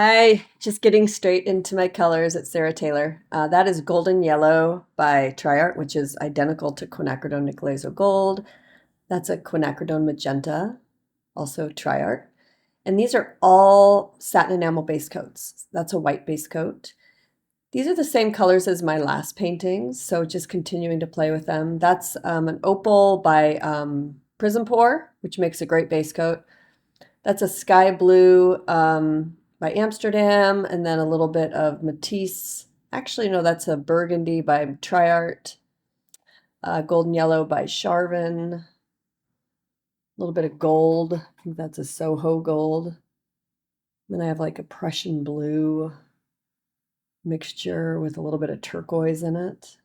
Hi, just getting straight into my colors. It's Sarah Taylor. That is Golden Yellow by TriArt, which is identical to Quinacridone Nicolazo Gold. That's a Quinacridone Magenta, also TriArt. And these are all satin enamel base coats. That's a white base coat. These are the same colors as my last paintings, so just continuing to play with them. That's an opal by Prism Pour, which makes a great base coat. That's a sky blue by Amsterdam, and then a little bit of Matisse. Actually, no, that's a burgundy by TriArt. Golden yellow by Charvin. A little bit of gold. I think that's a Soho gold. Then I have like a Prussian blue mixture with a little bit of turquoise in it.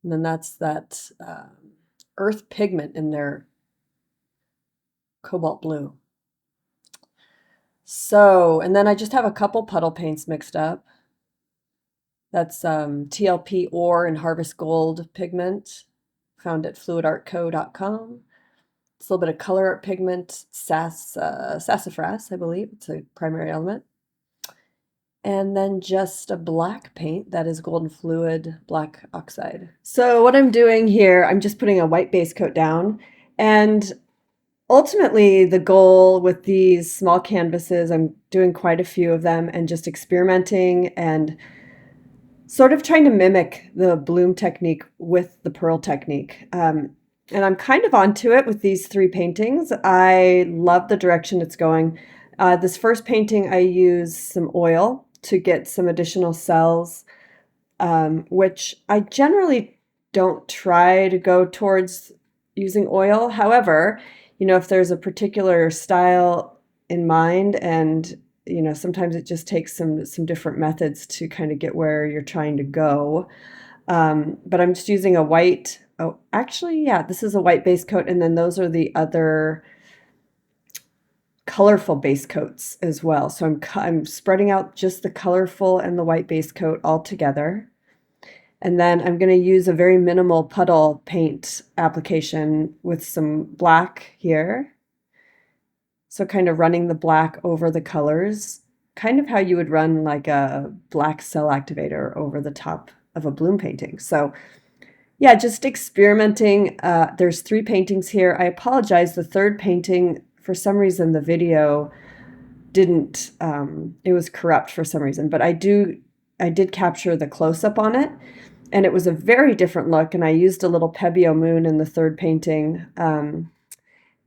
And then that's that earth pigment in there, cobalt blue. So, and then I just have a couple puddle paints mixed up. That's TLP ore and harvest gold pigment, found at fluidartco.com. It's a little bit of ColourArte pigment, sassafras, I believe. It's a primary element. And then just a black paint that is golden fluid black oxide. So what I'm doing here, I'm just putting a white base coat down, and ultimately, the goal with these small canvases, I'm doing quite a few of them and just experimenting and sort of trying to mimic the bloom technique with the pearl technique. And I'm kind of onto it with these three paintings. I love the direction it's going. This first painting, I use some oil to get some additional cells, which I generally don't try to go towards using oil. However, if there's a particular style in mind, and sometimes it just takes some different methods to kind of get where you're trying to go. But I'm just using a white. Oh, actually, yeah, this is a white base coat, and then those are the other colorful base coats as well. So I'm spreading out just the colorful and the white base coat all together. And then I'm going to use a very minimal puddle paint application with some black here. So kind of running the black over the colors, kind of how you would run like a black cell activator over the top of a bloom painting. So yeah, just experimenting. There's three paintings here. I apologize. The third painting, for some reason, the video didn't, it was corrupt for some reason, but I did capture the close-up on it. And it was a very different look, and I used a little Pebeo moon in the third painting.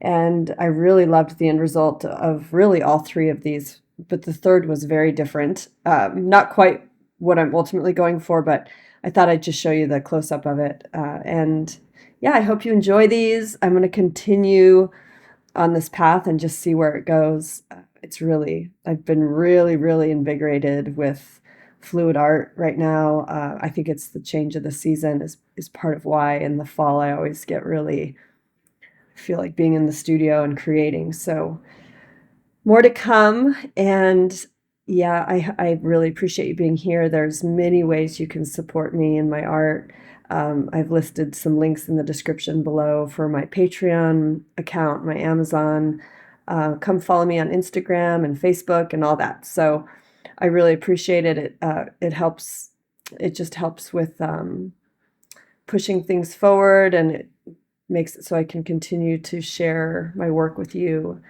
And I really loved the end result of really all three of these, but the third was very different. Not quite what I'm ultimately going for, but I thought I'd just show you the close-up of it. And yeah, I hope you enjoy these. I'm going to continue on this path and just see where it goes. I've been really, really invigorated with fluid art right now. I think it's the change of the season is part of why in the fall I always get really feel like being in the studio and creating. So more to come. And yeah, I really appreciate you being here. There's many ways you can support me in my art. I've listed some links in the description below for my Patreon account, my Amazon. Come follow me on Instagram and Facebook and all that. So I really appreciate it. It helps. It just helps with pushing things forward, and it makes it so I can continue to share my work with you.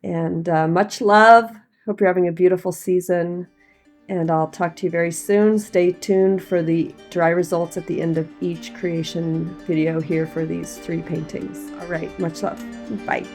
And much love. Hope you're having a beautiful season. And I'll talk to you very soon. Stay tuned for the dry results at the end of each creation video here for these three paintings. All right. Much love. Bye.